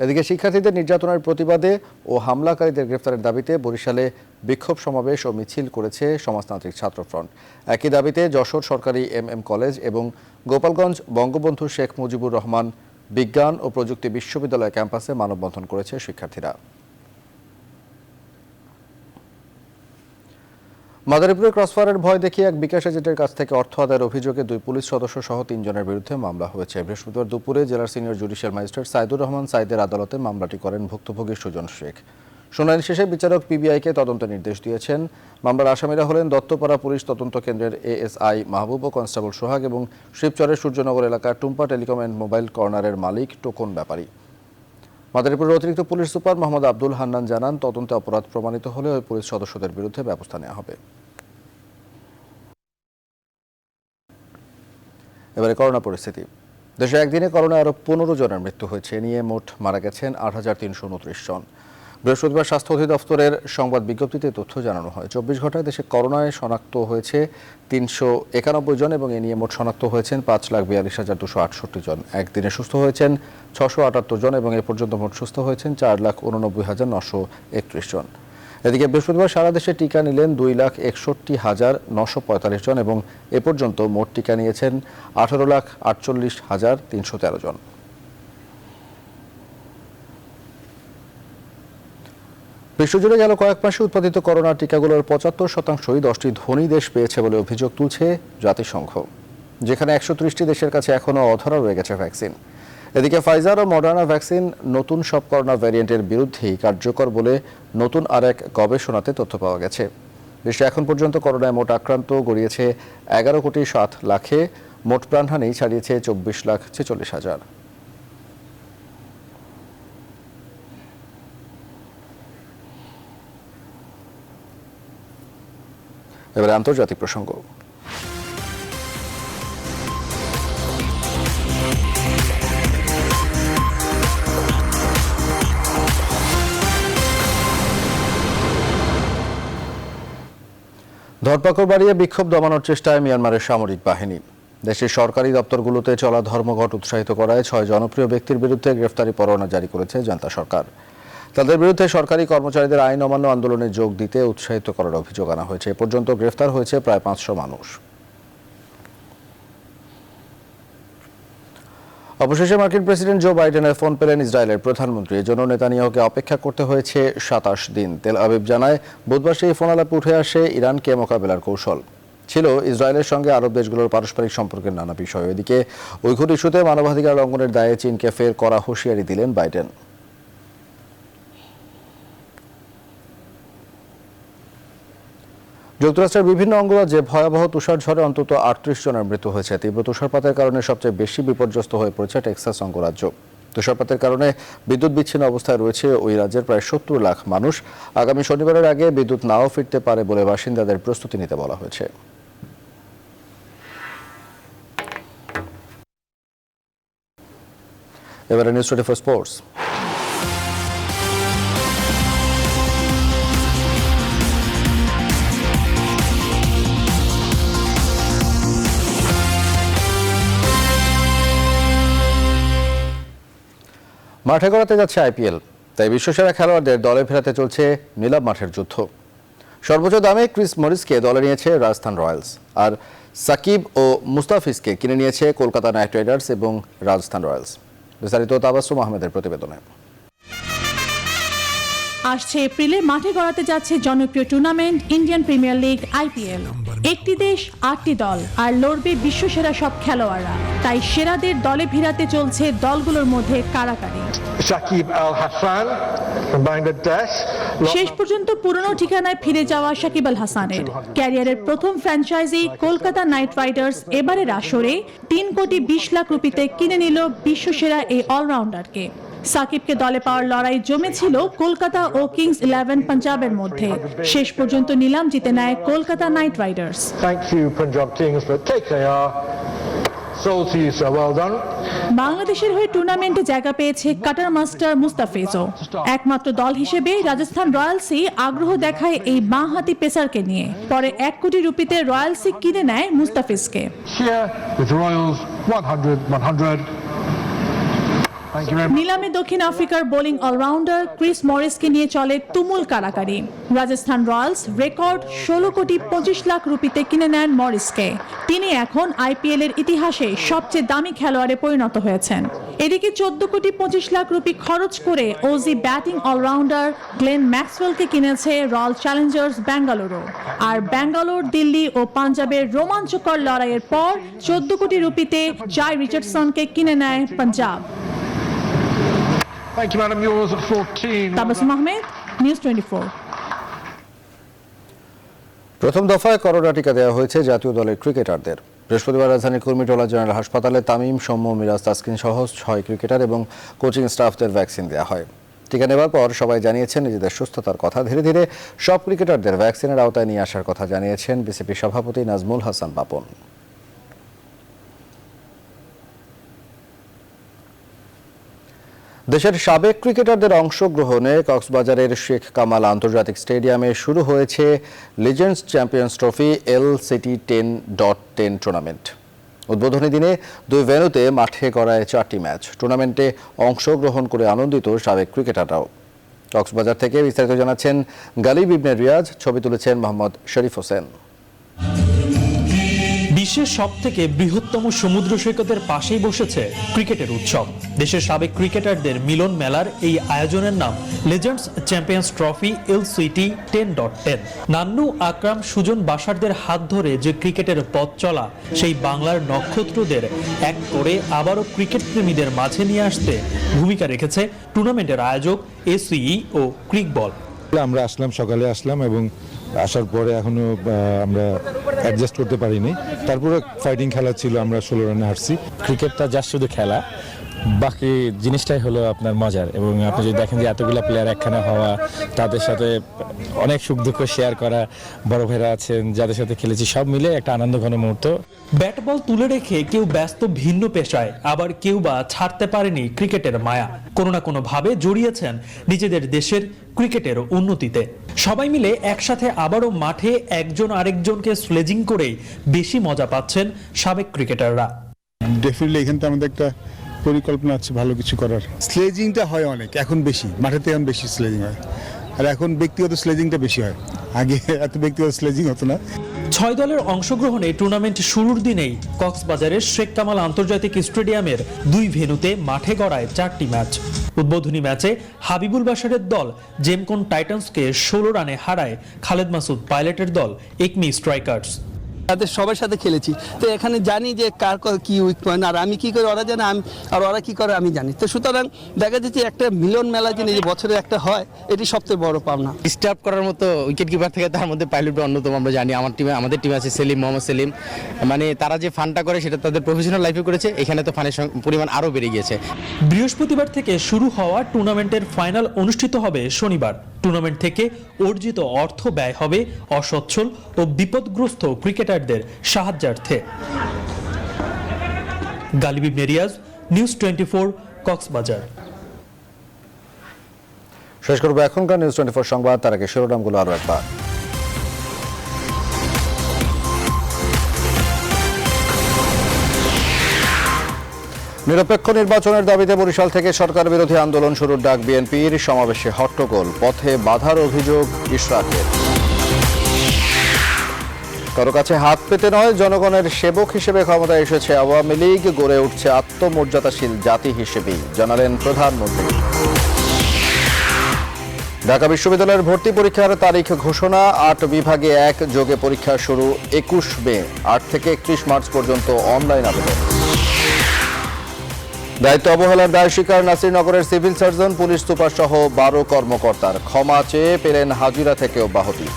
এদিকে শিক্ষার্থীদের নির্যাতনের প্রতিবাদে ও হামলাকারীদের গ্রেফতারের দাবিতে বরিশালে বিক্ষোভ সমাবেশ ও মিছিল করেছে সমাজতান্ত্রিক ছাত্র ফ্রন্ট। একই দাবিতে যশোর সরকারি এমএম কলেজ এবং গোপালগঞ্জ বঙ্গবন্ধু শেখ মুজিবুর রহমান বিজ্ঞান ও প্রযুক্তি বিশ্ববিদ্যালয় ক্যাম্পাসে মানববন্ধন করেছে শিক্ষার্থীরা। মাদারীপুরে ক্রসফায়ারের ভয় দেখিয়ে এক বিকাশ এজেন্টের কাছ থেকে অর্থ আদায়ের অভিযোগে 2 পুলিশ সদস্য সহ 3 জনের বিরুদ্ধে মামলা হয়েছে। বৃহস্পতিবার দুপুরে জেলার senior judicial magistrate Saidur Rahman সাইদের আদালতে মামলাটি করেন ভুক্তভোগী সুজন শেখ। শুনানি শেষে বিচারক পিবিআইকে তদন্তের নির্দেশ দিয়েছেন। মামলার আসামিরা হলেন দত্তপাড়া পুলিশ তদন্ত কেন্দ্রের এএসআই মাহবুব ও কনস্টেবল সোহাগ এবং শিবচরের সূর্যনগর এলাকার টুম্পা টেলিকম অ্যান্ড মোবাইল কর্নারের মালিক টোকন ব্যাপারী। মাদারীপুরের অতিরিক্ত পুলিশ সুপার মোহাম্মদ আব্দুল হান্নান জানান, তদন্তে অপরাধ প্রমাণিত হলে ওই পুলিশ সদস্যদের বিরুদ্ধে ব্যবস্থা নেওয়া হবে। এবারে করোনা পরিস্থিতি। দেশে একদিনে করোনায় আরও 15 জনের মৃত্যু হয়েছে। এ নিয়ে মোট মারা গেছেন 8,329 জন। বৃহস্পতিবার স্বাস্থ্য অধিদপ্তরের সংবাদ বিজ্ঞপ্তিতে তথ্য জানানো হয়। 24 ঘন্টায় দেশে করোনায় শনাক্ত হয়েছে 391 জন এবং এ নিয়ে মোট শনাক্ত হয়েছেন 5,42,268 জন। একদিনে সুস্থ হয়েছেন 678 জন এবং এ পর্যন্ত মোট সুস্থ হয়েছেন 4,89,931 জন। এদিকে বৃহস্পতিবার সারা দেশে টিকা নিলেন 2,61,945 জন এবং এ পর্যন্ত মোট টিকা নিয়েছেন 18,48,313 জন। বিশ্বজুড়ে গেল কয়েক মাসে উৎপাদিত করোনা টিকাগুলোর 75%ই 10টি ধনী দেশ পেয়েছে বলে অভিযোগ তুলছে জাতিসংঘ, যেখানে 130টি দেশের কাছে এখনও অধরা রয়ে গেছে ভ্যাকসিন। এদিকে ফাইজার ও মডার্না ভ্যাকসিন নতুন সব করোনা ভ্যারিয়েন্টের বিরুদ্ধেই কার্যকর বলে নতুন আরেক গবেষণাতে তথ্য পাওয়া গেছে। দেশে এখন পর্যন্ত করোনায় মোট আক্রান্ত গড়িয়েছে 11,07,00,000-এ, মোট প্রাণহানি ছাড়িয়েছে 24,46,000। এবারে আন্তর্জাতিক প্রসঙ্গ। ধরপাকড় বাড়িয়ে বিক্ষোভ দমানোর চেষ্টায় মিয়ানমারের সামরিক বাহিনী। দেশের সরকারি দপ্তরগুলোতে চলা ধর্মঘট উৎসাহিত করায় 6 জনপ্রিয় ব্যক্তির বিরুদ্ধে গ্রেফতারি পরোয়ানা জারি করেছে জনতা সরকার। তাদের বিরুদ্ধে সরকারি কর্মচারীদের আইন অমান্য আন্দোলনে যোগ দিতে উৎসাহিত করার অভিযোগ আনা হয়েছে। এ পর্যন্ত গ্রেফতার হয়েছে প্রায় 500 মানুষ। অবশেষে মার্কিন প্রেসিডেন্ট জো বাইডেনের ফোন পেলেন ইসরায়েলের প্রধানমন্ত্রী। এজন্য নেতানিয়াহুকে অপেক্ষা করতে হয়েছে 27 দিন। তেল আবিব জানায়, বুধবার সেই ফোন আলাপে উঠে আসে ইরানকে মোকাবেলার কৌশল। ছিল ইসরায়েলের সঙ্গে আরব দেশগুলোর পারস্পরিক সম্পর্কের নানা বিষয়। এদিকে উইঘুর ইস্যুতে মানবাধিকার লঙ্ঘনের দায়ে চীনকে ফের কড়া হুঁশিয়ারি দিলেন বাইডেন। যুক্তরাষ্ট্রের বিভিন্ন অঙ্গরাজ্যে ভয়াবহ তুষারঝড়ে অন্তত 38 জনের মৃত্যু হয়েছে। তীব্র তুষারপাতের কারণে সবচেয়ে বেশি বিপর্যস্ত হয়ে পড়েছে টেক্সাস অঙ্গরাজ্য। তুষারপাতের কারণে বিদ্যুৎ বিচ্ছিন্ন অবস্থায় রয়েছে ওই রাজ্যের প্রায় 70 লাখ মানুষ। আগামী শনিবারের আগে বিদ্যুৎ নাও ফিরতে পারে বলে বাসিন্দাদের প্রস্তুতি নিতে বলা হয়েছে। এবারে নিউজ 24 স্পোর্টস। মাঠে গড়াতে যাচ্ছে আইপিএল, তাই বিশ্বসেরা খেলোয়াড়দের দলে ফেরাতে চলছে নীলাভ মাঠের যুদ্ধ। সর্বোচ্চ দামে ক্রিস মরিসকে দলে নিয়েছে রাজস্থান রয়্যালস, আর সাকিব ও মুস্তাফিজকে কিনে নিয়েছে কলকাতা নাইট রাইডার্স এবং রাজস্থান রয়্যালস। বিস্তারিত তাবাসসুম আহমেদের প্রতিবেদনে। আসছে এপ্রিলে মাঠে গড়াতে যাচ্ছে জনপ্রিয় tournament Indian premier league IPL. একটি দেশ 8টি দল, আর লড়বে বিশ্বসেরা সব খেলোয়াড়রা। তাই সেরাদের দলে ফেরাতে চলছে দলগুলোর মধ্যে কাড়াকাড়ি। Shakib Al Hasan from Bangladesh। শেষ পর্যন্ত পুরনো ঠিকানায় ফিরে যাওয়া সাকিব আল হাসানের ক্যারিয়ারের প্রথম ফ্র্যাঞ্চাইজি কলকাতা নাইট রাইডার্স এবারের আসরে 3 কোটি 20 লাখ রুপিতে কিনে নিল বিশ্বসেরা এই অলরাউন্ডারকে। সাকিবকে দলে পাওয়ার লড়াই জমেছিল কলকাতা ও কিংস 11 পাঞ্জাবের মধ্যে। শেষ পর্যন্ত নিলাম জিতে নেয় Kolkata night Riders. Thank you Punjab Kings for KKR. Sold to you, sir. Well done. বাংলাদেশের হয়ে টুর্নামেন্টে জায়গা পেয়েছে কাটার মাস্টার মুস্তাফিজও। একমাত্র দল হিসেবে রাজস্থান রয়্যালসই আগ্রহ দেখায় এই বাঁহাতি পেসারকে নিয়ে। পরে 1 কোটি রুপিতে রয়্যালসই কিনে নেয় মুস্তাফিজকে। Here with Royals 100. নিলামে দক্ষিণ আফ্রিকার বোলিং অলরাউন্ডার ক্রিস মরিসকে নিয়ে চলে তুমুল কাড়াকাড়ি। রাজস্থান রয়্যালস রেকর্ড 16 কোটি 25 লাখ রুপিতে কিনে নেন মরিসকে। তিনি এখন আইপিএল এর ইতিহাসে সবচেয়ে দামি খেলোয়াড়ে পরিণত হয়েছেন। এদিকে 14 কোটি 25 লাখ রুপি খরচ করে ওজি ব্যাটিং অলরাউন্ডার গ্লেন ম্যাক্সওয়েলকে কিনেছে রয়্যাল চ্যালেঞ্জার্স বেঙ্গালুরু। আর ব্যাঙ্গালোর, দিল্লি ও পাঞ্জাবের রোমাঞ্চকর লড়াইয়ের পর 14 কোটি রুপিতে জাই রিচার্ডসনকে কিনে নেয় Punjab. Thank you, madam. Yours at 14. Tabassum Ahmed, news 24। প্রথম দফায় করোনা টিকা দেওয়া হয়েছে জাতীয় দলের ক্রিকেটারদের। বৃহস্পতিবার রাজধানীর কুর্মিটোলা জেনারেল হাসপাতালে তামিম, সৌম্য, মিরাজ, তাসকিন সহ 6 ক্রিকেটার এবং কোচিং স্টাফদের ভ্যাকসিন দেওয়া হয়। টিকা নেওয়ার পর সবাই জানিয়েছেন নিজেদের সুস্থতার কথা। ধীরে ধীরে সব ক্রিকেটারদের ভ্যাকসিনের আওতায় নিয়ে আসার কথা জানিয়েছেন বিসিবি সভাপতি নাজমুল হাসান পাপন। দেশের সাবেক ক্রিকেটারদের অংশগ্রহণে কক্সবাজারের শেখ কামাল আন্তর্জাতিক স্টেডিয়ামে শুরু হয়েছে legends champions trophy LCT 10.10 tournament. উদ্বোধনী দিনে 2 ভেন্যুতে মাঠে গড়ায় 4টি ম্যাচ। টুর্নামেন্টে অংশগ্রহণ করে আনন্দিত সাবেক ক্রিকেটাররাও। কক্সবাজার থেকে বিস্তারিত জানাচ্ছেন গালিব ইবনে রিয়াজ, ছবি তুলেছেন মোহাম্মদ শরীফ হোসেন। বিশ্বের সবথেকে বৃহত্তম সমুদ্র সৈকতের পাশেই বসেছে ক্রিকেটের উৎসব। দেশের সাবেক ক্রিকেটারদের মিলন মেলার এই আয়োজনের নাম legends champions trophy LCT 10.10। Nannu, Akram, Sujon, বাশারদের হাত ধরে যে ক্রিকেটের পথ চলা, সেই বাংলার নক্ষত্রদের এক করে আবারও ক্রিকেট প্রেমীদের মাঝে নিয়ে আসতে ভূমিকা রেখেছে টুর্নামেন্টের আয়োজক ACE ও ক্রিকবল। আমরা সকালে আসলাম এবং আসার পরে এখনো আমরা অ্যাডজাস্ট করতে পারিনি। তারপরে ফাইটিং খেলা ছিল, আমরা 16 রানে হারছি। ক্রিকেটটা জাস্ট শুধু খেলা, বাকি জিনিসটাই হলো আপনার মজার, এবং আপনি যদি দেখেন যে এতগুলো প্লেয়ার একখানে হওয়া, তাদের সাথে অনেক সুখ দুঃখ শেয়ার করা, বড় ভাইরা আছেন যাদের সাথে খেলেছি, সব মিলে একটা আনন্দঘন মুহূর্ত। ব্যাট বল তুলে রেখে কেউ ব্যস্ত ভিন্ন পেশায়, আবার কেউ বা ছাড়তে পারেনি ক্রিকেটের মায়া। কোনো না কোনো ভাবে জড়িয়েছেন নিজেদের দেশের ক্রিকেটের উন্নতিতে। সবাই মিলে একসাথে আবারও মাঠে একজন আরেকজনকে স্লেজিং করেই বেশি মজা পাচ্ছেন সাবেক ক্রিকেটাররা। ডেফিনেটলি এখানে তো আমাদের একটা পরিকল্পনা আছে ভালো কিছু করার। স্লেজিংটা হয় অনেক, এখন বেশি, মাঠেতে এখন বেশি স্লেজিং হয়, আর এখন ব্যক্তিগত স্লেজিংটা বেশি হয়, আগে এত ব্যক্তিগত স্লেজিং হতো না। 6 দলের অংশগ্রহণে টুর্নামেন্ট শুরুর দিনেই কক্সবাজারের শেখ কামাল আন্তর্জাতিক স্টেডিয়ামের 2 ভেন্যুতে মাঠে গড়ায় 4টি ম্যাচ। উদ্বোধনী ম্যাচে হাবিবুল বাশারের দল জেমকন টাইটান্সকে 16 রানে হারায় খালেদ মাসুদ পাইলটের দল একমি স্ট্রাইকার্স। তাদের সবার সাথে খেলেছি, তো এখানে জানি যে কার কি উইক পয়েন্ট, আর আমি কি করে ওরা জানে, আর ওরা কি করে আমি জানি। তো সুতরাং দেখা যাচ্ছে একটা মিলন মেলা যে বছরে একটা হয়, এটি সবচেয়ে বড় পাওনা। ডিস্টার্ব করার মতো উইকেট কিপার থেকে তার মধ্যে পাইলট অন্যতম। আমরা জানি আমাদের টিমে আছে সেলিম, মোহাম্মদ সেলিম, মানে তারা যে ফানটা করে সেটা তাদের প্রফেশনাল লাইফে করেছে, এখানে তো ফানের পরিমাণ আরও বেড়ে গিয়েছে। বৃহস্পতিবার থেকে শুরু হওয়া টুর্নামেন্টের ফাইনাল অনুষ্ঠিত হবে শনিবার। টুর্নামেন্ট থেকে অর্জিত অর্থ ব্যয় হবে অসচ্ছল ও বিপদগ্রস্ত ক্রিকেটারদের সাহায্যার্থে। গালিবি মেরিয়াজ, নিউজ 24, কক্সবাজার। শেষ করবো এখনকার নিউজ 24 সংবাদ, তার আগে শিরোনামগুলো আরো একবার। নিরপেক্ষ নির্বাচনের দাবিতে বরিশাল থেকে সরকার বিরোধী আন্দোলন শুরুর ডাক বিএনপির। সমাবেশে হট্টগোল, পথে বাধার অভিযোগ ইশরাকের। কারো কাছে হাত পেতে নয়, জনগণের সেবক হিসেবে ক্ষমতায় এসেছে আওয়ামী লীগ, গড়ে উঠছে আত্মমর্যাদাশীল জাতি হিসেবেই, জানালেন প্রধানমন্ত্রী। ঢাকা বিশ্ববিদ্যালয়ের ভর্তি পরীক্ষার তারিখ ঘোষণা, 8 বিভাগে একযোগে পরীক্ষা শুরু 21 মে, 8 থেকে 31 মার্চ পর্যন্ত অনলাইন আবেদন। দায়িত্ব অবহেলার দায় স্বীকার নাসিরনগরের সিভিল সার্জন, পুলিশ সুপার সহ 12 কর্মকর্তার। ক্ষমা চেয়ে পেলেন হাজিরা থেকে অব্যাহতি।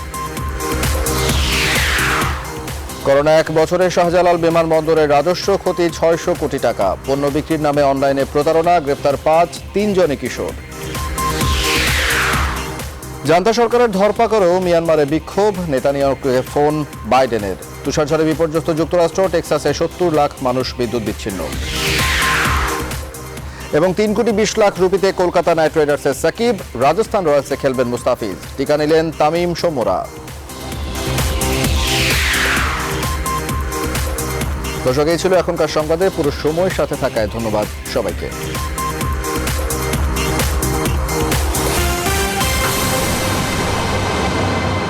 করোনা 1 বছরে শাহজালাল বিমানবন্দরের রাজস্ব ক্ষতি 600 কোটি টাকা। পণ্য বিক্রির নামে অনলাইনে প্রতারণা, গ্রেপ্তার 5, 3 জনই কিশোর। জান্তা সরকারের ধরপাকড়েও মিয়ানমারে বিক্ষোভ, নেতানিয়াহুকে ফোন বাইডেনের। তুষারঝড়ে বিপর্যস্ত যুক্তরাষ্ট্র, টেক্সাসে 70 লাখ মানুষ বিদ্যুৎ বিচ্ছিন্ন। এবং 3 কোটি 20 লাখ রুপিতে কলকাতা নাইট রাইডার্সের সাকিব, রাজস্থান রয়্যালসে খেলবেন মুস্তাফিজ। টিকা নিলেন তামিম সৌম্যরা। দর্শক, এই ছিল এখনকার সংবাদে। পুরো সময়ের সাথে থাকায় ধন্যবাদ সবাইকে।